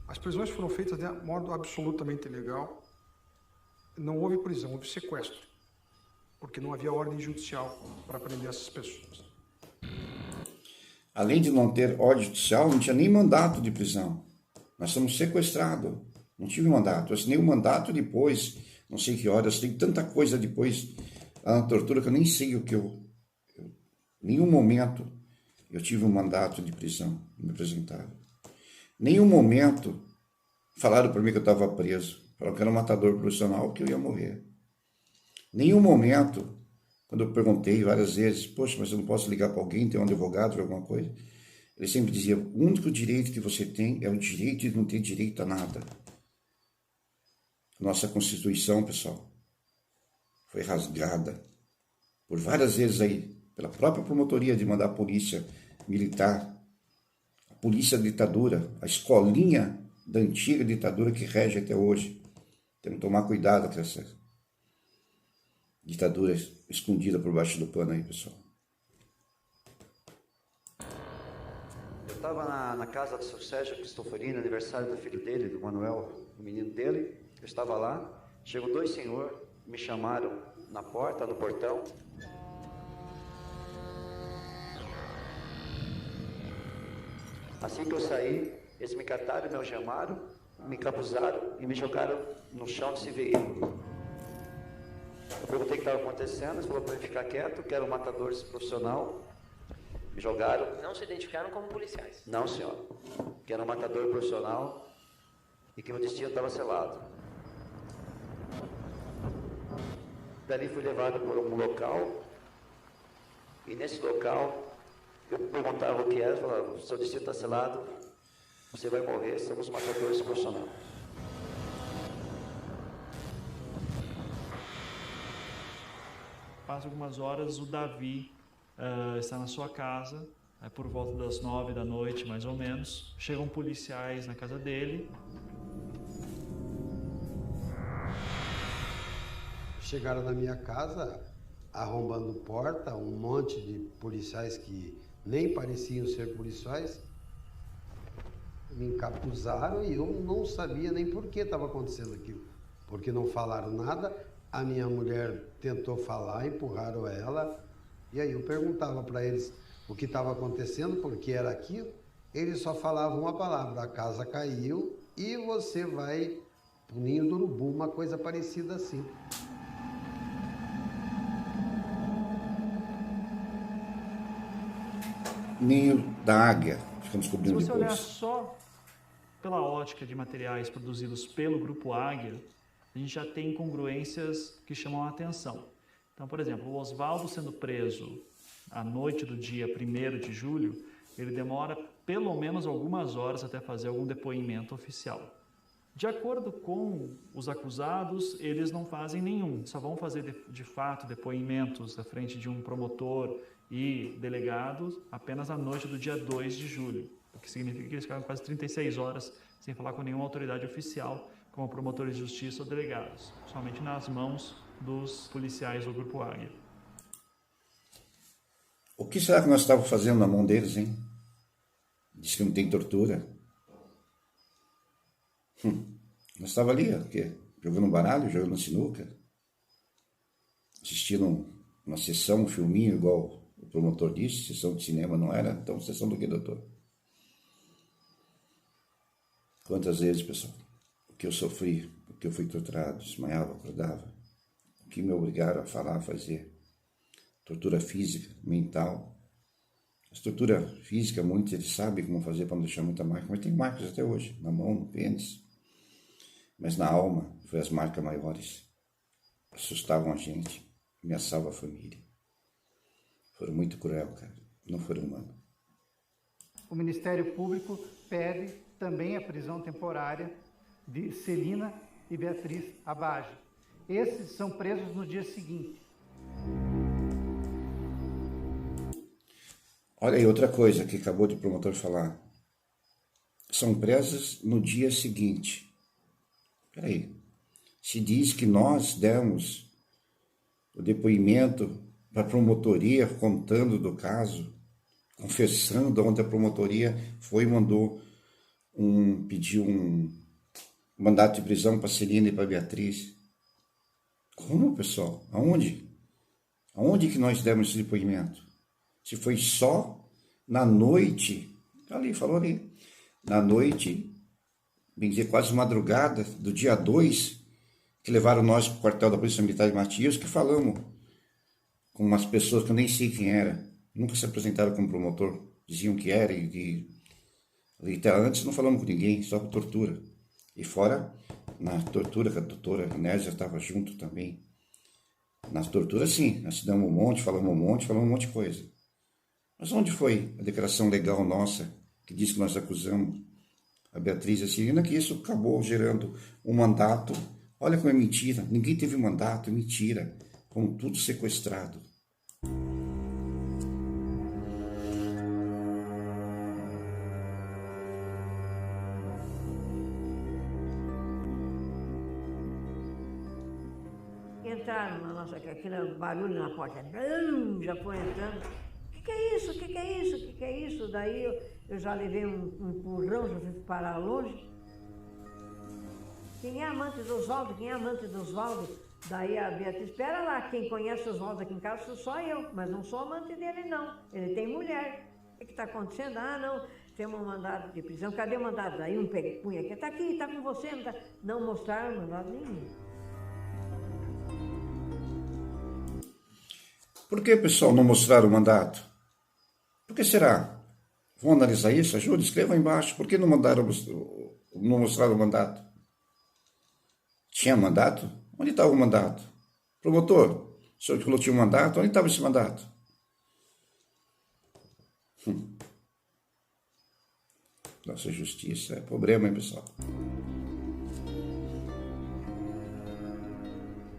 As prisões foram feitas de modo absolutamente ilegal. Não houve prisão, houve sequestro. Porque não havia ordem judicial para prender essas pessoas. Além de não ter ordem judicial, não tinha nem mandato de prisão. Nós somos sequestrados. Não tive mandato. Eu assinei o mandato depois, não sei que horas, tem tanta coisa depois lá na tortura que eu nem sei o que nenhum momento eu tive um mandato de prisão me apresentaram. Nenhum momento falaram para mim que eu estava preso. Falaram que era um matador profissional, que eu ia morrer. Nenhum momento, quando eu perguntei várias vezes, poxa, mas eu não posso ligar para alguém, ter um advogado, ver alguma coisa? Ele sempre dizia, o único direito que você tem é o direito de não ter direito a nada. Nossa Constituição, pessoal, foi rasgada por várias vezes aí, pela própria promotoria de mandar a polícia militar, a polícia da ditadura, a escolinha da antiga ditadura que rege até hoje. Temos que tomar cuidado com essa ditadura escondida por baixo do pano aí, pessoal. Eu estava na casa do seu Sérgio Cristoforini, aniversário do filho dele, do Manuel, o menino dele. Eu estava lá, chegou dois senhores, me chamaram na porta, no portão. Assim que eu saí, eles me cataram, me algemaram, me encapuzaram e me jogaram no chão desse veículo. Eu perguntei o que estava acontecendo, eles falaram para eu ficar quieto, que era um matador profissional. Me jogaram. Não se identificaram como policiais? Não, senhor. Que era um matador profissional e que meu destino estava selado. Dali fui levado por um local E nesse local, eu perguntava o que era, falava, seu destino está selado, você vai morrer, somos matadores profissionais. Passa algumas horas, o Davi está na sua casa, por volta das 9 da noite, mais ou menos. Chegam policiais na casa dele. Chegaram na minha casa, arrombando porta, um monte de policiais que nem pareciam ser policiais. Me encapuzaram e eu não sabia nem por que estava acontecendo aquilo. Porque não falaram nada, a minha mulher tentou falar, empurraram ela. E aí eu perguntava para eles o que estava acontecendo, porque era aquilo. Eles só falavam uma palavra, a casa caiu e você vai pro Ninho do Urubu, uma coisa parecida assim. Ninho da Águia, ficamos Se cobrindo você depois. olhar só pela ótica de materiais produzidos pelo Grupo Águia, a gente já tem incongruências que chamam a atenção. Então, por exemplo, o Oswaldo sendo preso à noite do dia 1º de julho, ele demora pelo menos algumas horas até fazer algum depoimento oficial. De acordo com os acusados, eles não fazem nenhum, só vão fazer de fato depoimentos à frente de um promotor e delegados apenas à noite do dia 2 de julho, o que significa que eles ficaram quase 36 horas sem falar com nenhuma autoridade oficial, como promotores de justiça ou delegados, somente nas mãos dos policiais do Grupo Águia. O que será que nós estávamos fazendo na mão deles, hein? Diz que não tem tortura. Nós estávamos ali, o quê? Jogando baralho, jogando sinuca, assistindo uma sessão, um filminho, igual o promotor disse, sessão de cinema não era, então sessão do que, doutor? Quantas vezes, pessoal, o que eu sofri, o que eu fui torturado, desmaiava, acordava, o que me obrigaram a falar, a fazer, tortura física, mental. A tortura física, muitos eles sabem como fazer para não deixar muita marca, mas tem marcas até hoje, na mão, no pênis, mas na alma foi as marcas maiores, assustavam a gente, ameaçavam a família. Foram muito cruel, cara, não foram humanos. O Ministério Público pede também a prisão temporária de Celina e Beatriz Abage. Esses são presos no dia seguinte. Olha aí, outra coisa que acabou de o promotor falar. São presos no dia seguinte. Peraí. Se diz que nós demos o depoimento para a promotoria contando do caso, confessando onde a promotoria foi e mandou pediu um mandato de prisão para Celina e para Beatriz. Como, pessoal? Aonde? Aonde que nós demos esse depoimento? Se foi só na noite, ali, falou ali, na noite, bem dizer, quase madrugada do dia 2, que levaram nós para o quartel da Polícia Militar de Matias, que falamos com umas pessoas que eu nem sei quem era, nunca se apresentaram como promotor, diziam que era, e até antes não falamos com ninguém, só com tortura. E fora, na tortura, que a doutora Inésia estava junto também. Nas torturas, sim, nós damos um monte, falamos um monte de coisa. Mas onde foi a declaração legal nossa, que diz que nós acusamos a Beatriz e a Celina, que isso acabou gerando um mandato? Olha como é mentira, ninguém teve mandato, é mentira, como tudo sequestrado. Entraram na nossa, aquele barulho na porta, já foi entrando. O que é isso? O que é isso? O que é isso? Daí eu já levei um empurrão, já fui parar longe. Quem é amante do Oswaldo? Quem é amante do Oswaldo? Daí a Beatriz, espera lá, quem conhece o Oswaldo aqui em casa sou só eu, mas não sou amante dele não, ele tem mulher. O que está acontecendo? Ah, não, temos um mandado de prisão, cadê o mandado? Daí um punha aqui, está aqui, está com você, não, tá... Não mostraram mandado nenhum. Por que, pessoal, não mostraram o mandato? Por que será? Vão analisar isso? Ajuda, escreva aí embaixo. Por que não mostraram o mandato? Tinha mandato? Onde estava o mandato? Promotor, o senhor falou que tinha um mandato, onde estava esse mandato? Nossa justiça é problema, hein, pessoal?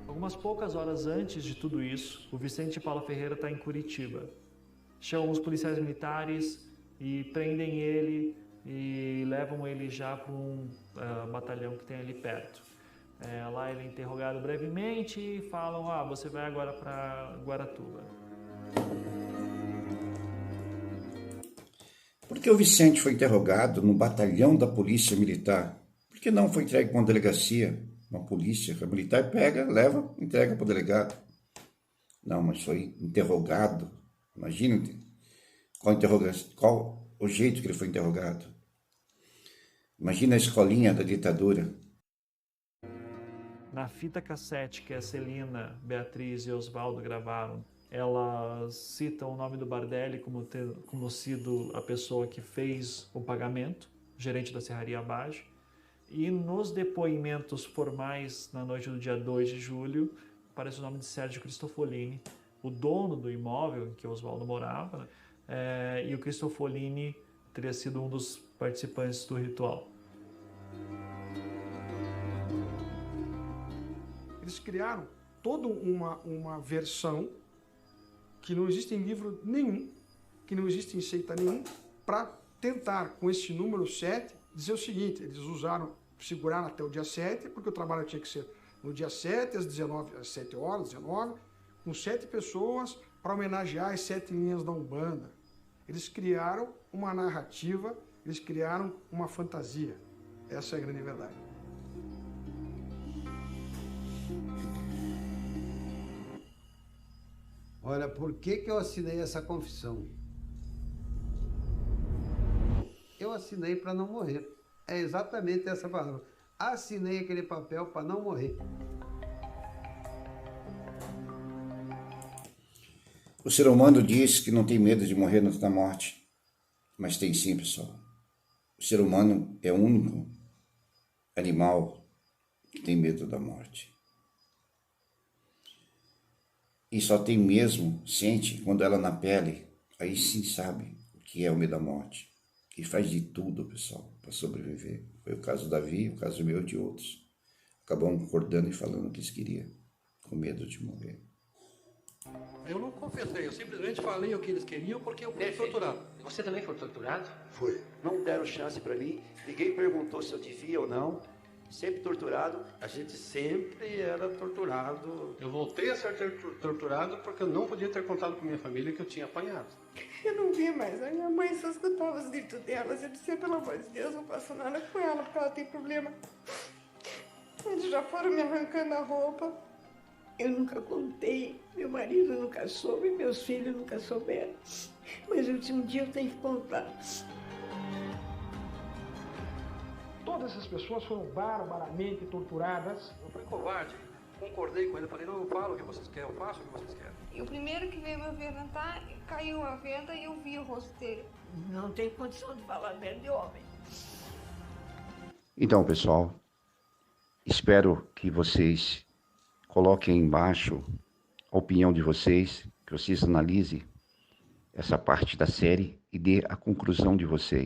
Algumas poucas horas antes de tudo isso, o Vicente de Paula Ferreira está em Curitiba. Chamam os policiais militares e prendem ele e levam ele já para um batalhão que tem ali perto. Lá ele é interrogado brevemente e falam: você vai agora para Guaratuba. Por que o Vicente foi interrogado no batalhão da Polícia Militar? Por que não foi entregue para uma delegacia? Uma polícia militar pega, leva, entrega para o delegado. Não, mas foi interrogado. Imagina qual o jeito que ele foi interrogado. Imagina a escolinha da ditadura. Na fita cassete que a Celina, Beatriz e Oswaldo gravaram, elas citam o nome do Bardelli como sido a pessoa que fez o pagamento, gerente da Serraria Abage. E nos depoimentos formais, na noite do dia 2 de julho, aparece o nome de Sérgio Cristofolini, o dono do imóvel em que Oswaldo morava, e o Cristofolini teria sido um dos participantes do ritual. Eles criaram toda uma versão que não existe em livro nenhum, que não existe em seita nenhum, para tentar, com esse número 7, dizer o seguinte: eles seguraram até o dia 7, porque o trabalho tinha que ser no dia 7, às 7 horas, 19, com 7 pessoas, para homenagear as 7 linhas da Umbanda. Eles criaram uma narrativa, eles criaram uma fantasia. Essa é a grande verdade. Olha, por que eu assinei essa confissão? Eu assinei para não morrer. É exatamente essa palavra. Assinei aquele papel para não morrer. O ser humano diz que não tem medo de morrer antes da morte. Mas tem sim, pessoal. O ser humano é o único animal que tem medo da morte. E só tem mesmo, sente, quando ela na pele, aí sim sabe o que é o medo da morte. E faz de tudo, pessoal, para sobreviver. Foi o caso do Davi, o caso meu e de outros. Acabam concordando e falando o que eles queriam, com medo de morrer. Eu não confessei, eu simplesmente falei o que eles queriam porque eu fui torturado. Você também foi torturado? Foi. Não deram chance para mim, ninguém perguntou se eu devia ou não. Sempre torturado. A gente sempre era torturado. Eu voltei a ser torturado porque eu não podia ter contado com minha família que eu tinha apanhado. Eu não via mais. A minha mãe só escutava os gritos delas. Eu disse: pelo amor de Deus, não faço nada com ela porque ela tem problema. Eles já foram me arrancando a roupa. Eu nunca contei. Meu marido nunca soube, meus filhos nunca souberam. Mas eu disse: um dia eu tenho que contar. Todas essas pessoas foram barbaramente torturadas. Eu fui covarde, concordei com ele, falei: não, eu falo o que vocês querem, eu faço o que vocês querem. E o primeiro que veio me aventar, caiu a venda e eu vi o rosto dele. Não tem condição de falar merda de homem. Então, pessoal, espero que vocês coloquem aí embaixo a opinião de vocês, que vocês analisem essa parte da série e dê a conclusão de vocês.